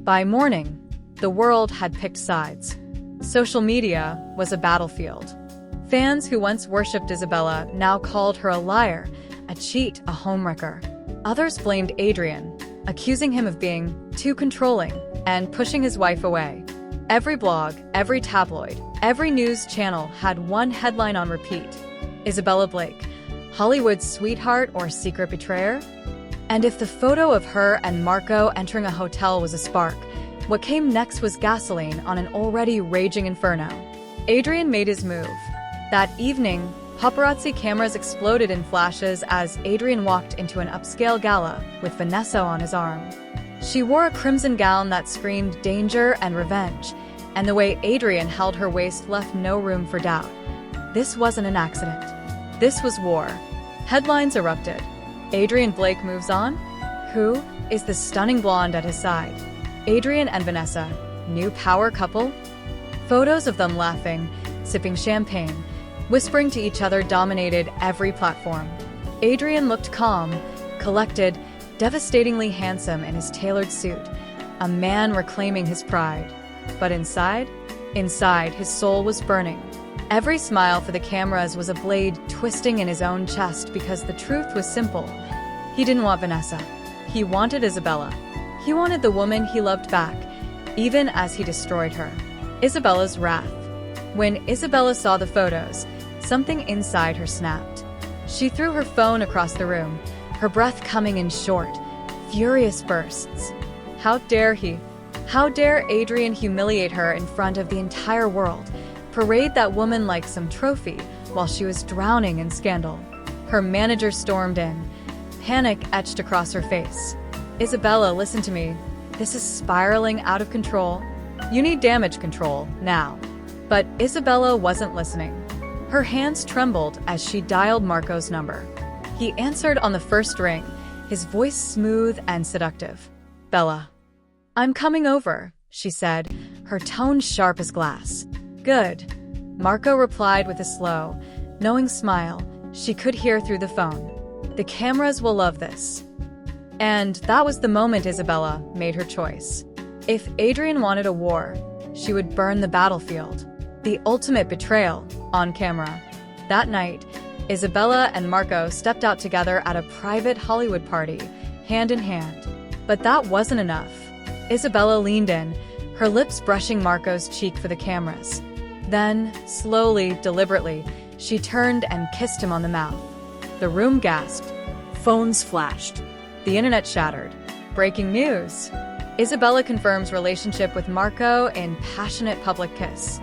By morning, the world had picked sides. Social media was a battlefield. Fans who once worshipped Isabella now called her a liar, a cheat, a homewrecker. Others blamed Adrian, accusing him of being too controlling and pushing his wife away. Every blog, every tabloid, every news channel had one headline on repeat: Isabella Blake, Hollywood's sweetheart or secret betrayer? And if the photo of her and Marco entering a hotel was a spark, what came next was gasoline on an already raging inferno. Adrian made his move. That evening, paparazzi cameras exploded in flashes as Adrian walked into an upscale gala with Vanessa on his arm. She wore a crimson gown that screamed danger and revenge, and the way Adrian held her waist left no room for doubt. This wasn't an accident. This was war. Headlines erupted. Adrian Blake moves on? Who is the stunning blonde at his side? Adrian and Vanessa, new power couple? Photos of them laughing, sipping champagne, whispering to each other dominated every platform. Adrian looked calm, collected, devastatingly handsome in his tailored suit, a man reclaiming his pride. But inside, his soul was burning. Every smile for the cameras was a blade twisting in his own chest because the truth was simple. He didn't want Vanessa. He wanted Isabella. He wanted the woman he loved back, even as he destroyed her. Isabella's wrath. When Isabella saw the photos, something inside her snapped. She threw her phone across the room, her breath coming in short, furious bursts. How dare he? How dare Adrian humiliate her in front of the entire world, parade that woman like some trophy while she was drowning in scandal? Her manager stormed in. Panic etched across her face. Isabella, listen to me. This is spiraling out of control. You need damage control, now. But Isabella wasn't listening. Her hands trembled as she dialed Marco's number. He answered on the first ring, his voice smooth and seductive. Bella. I'm coming over, she said, her tone sharp as glass. Good. Marco replied with a slow, knowing smile she could hear through the phone. The cameras will love this. And that was the moment Isabella made her choice. If Adrian wanted a war, she would burn the battlefield. The ultimate betrayal, on camera. That night, Isabella and Marco stepped out together at a private Hollywood party, hand in hand. But that wasn't enough. Isabella leaned in, her lips brushing Marco's cheek for the cameras. Then, slowly, deliberately, she turned and kissed him on the mouth. The room gasped. Phones flashed. The internet shattered. Breaking news. Isabella confirms relationship with Marco in passionate public kiss.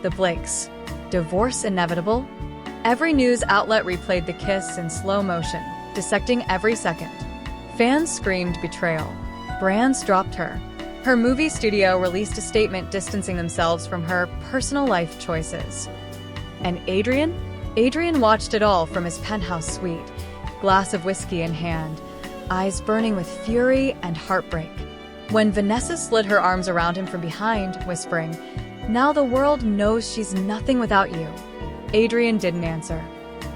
The Blakes. Divorce inevitable? Every news outlet replayed the kiss in slow motion, dissecting every second. Fans screamed betrayal. Brands dropped her. Her movie studio released a statement distancing themselves from her personal life choices. And Adrian? Adrian watched it all from his penthouse suite, glass of whiskey in hand, eyes burning with fury and heartbreak. When Vanessa slid her arms around him from behind, whispering, "Now the world knows she's nothing without you," Adrian didn't answer.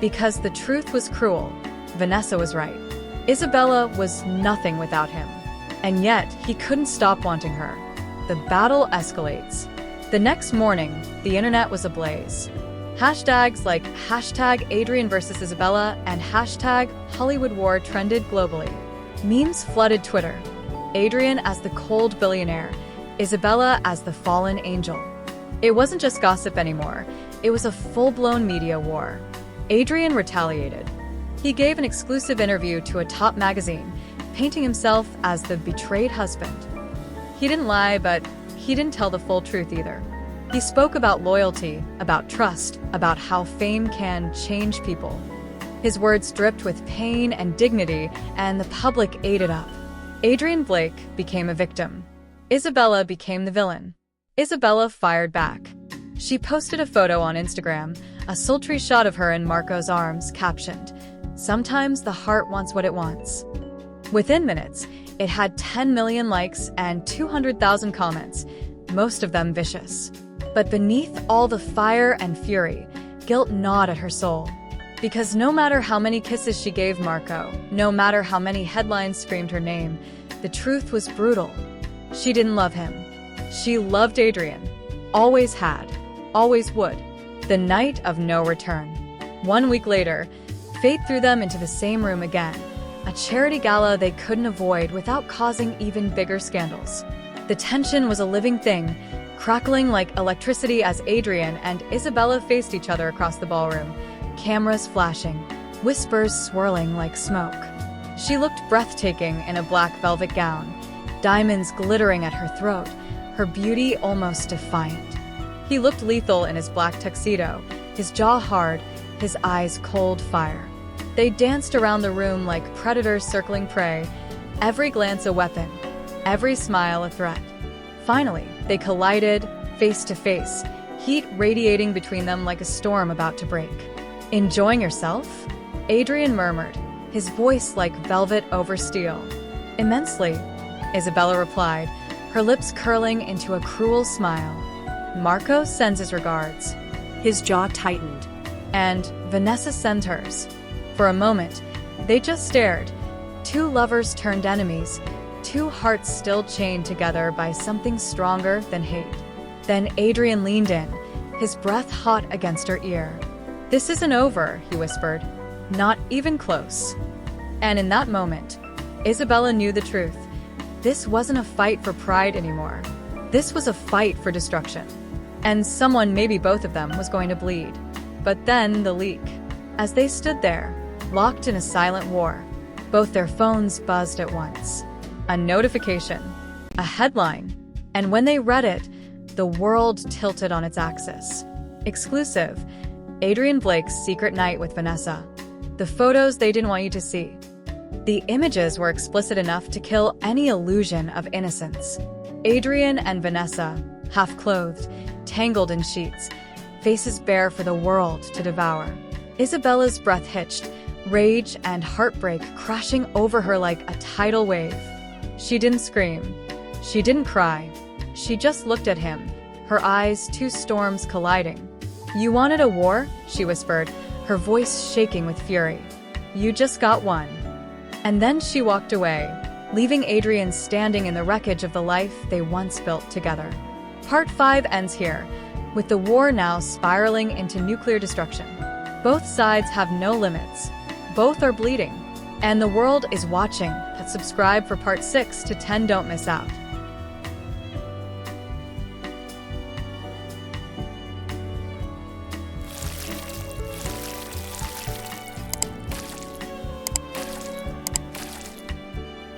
Because the truth was cruel, Vanessa was right. Isabella was nothing without him. And yet, he couldn't stop wanting her. The battle escalates. The next morning, the internet was ablaze. Hashtags like #Adrian versus Isabella and #Hollywood War trended globally. Memes flooded Twitter. Adrian as the cold billionaire, Isabella as the fallen angel. It wasn't just gossip anymore. It was a full-blown media war. Adrian retaliated. He gave an exclusive interview to a top magazine, painting himself as the betrayed husband. He didn't lie, but he didn't tell the full truth either. He spoke about loyalty, about trust, about how fame can change people. His words dripped with pain and dignity, and the public ate it up. Adrian Blake became a victim. Isabella became the villain. Isabella fired back. She posted a photo on Instagram, a sultry shot of her in Marco's arms, captioned, "Sometimes the heart wants what it wants." Within minutes, it had 10 million likes and 200,000 comments, most of them vicious. But beneath all the fire and fury, guilt gnawed at her soul. Because no matter how many kisses she gave Marco, no matter how many headlines screamed her name, the truth was brutal. She didn't love him. She loved Adrian. Always had. Always would. The night of no return. 1 week later, fate threw them into the same room again. A charity gala they couldn't avoid without causing even bigger scandals. The tension was a living thing, crackling like electricity as Adrian and Isabella faced each other across the ballroom, cameras flashing, whispers swirling like smoke. She looked breathtaking in a black velvet gown, diamonds glittering at her throat, her beauty almost defiant. He looked lethal in his black tuxedo, his jaw hard, his eyes cold fire. They danced around the room like predators circling prey, every glance a weapon, every smile a threat. Finally, they collided, face to face, heat radiating between them like a storm about to break. "Enjoying yourself?" Adrian murmured, his voice like velvet over steel. "Immensely," Isabella replied, her lips curling into a cruel smile. "Marco sends his regards." His jaw tightened. "And Vanessa sends hers." For a moment, they just stared. Two lovers turned enemies, two hearts still chained together by something stronger than hate. Then Adrian leaned in, his breath hot against her ear. "This isn't over," he whispered. "Not even close." And in that moment, Isabella knew the truth. This wasn't a fight for pride anymore. This was a fight for destruction. And someone, maybe both of them, was going to bleed. But then the leak. As they stood there, locked in a silent war, both their phones buzzed at once. A notification, a headline, and when they read it, the world tilted on its axis. Exclusive: Adrian Blake's secret night with Vanessa. The photos they didn't want you to see. The images were explicit enough to kill any illusion of innocence. Adrian and Vanessa, half-clothed, tangled in sheets, faces bare for the world to devour. Isabella's breath hitched, rage and heartbreak crashing over her like a tidal wave. She didn't scream. She didn't cry. She just looked at him, her eyes two storms colliding. "You wanted a war?" she whispered, her voice shaking with fury. "You just got one." And then she walked away, leaving Adrian standing in the wreckage of the life they once built together. Part 5 ends here, with the war now spiraling into nuclear destruction. Both sides have no limits. Both are bleeding. And the world is watching. Subscribe for part 6 to 10. Don't miss out.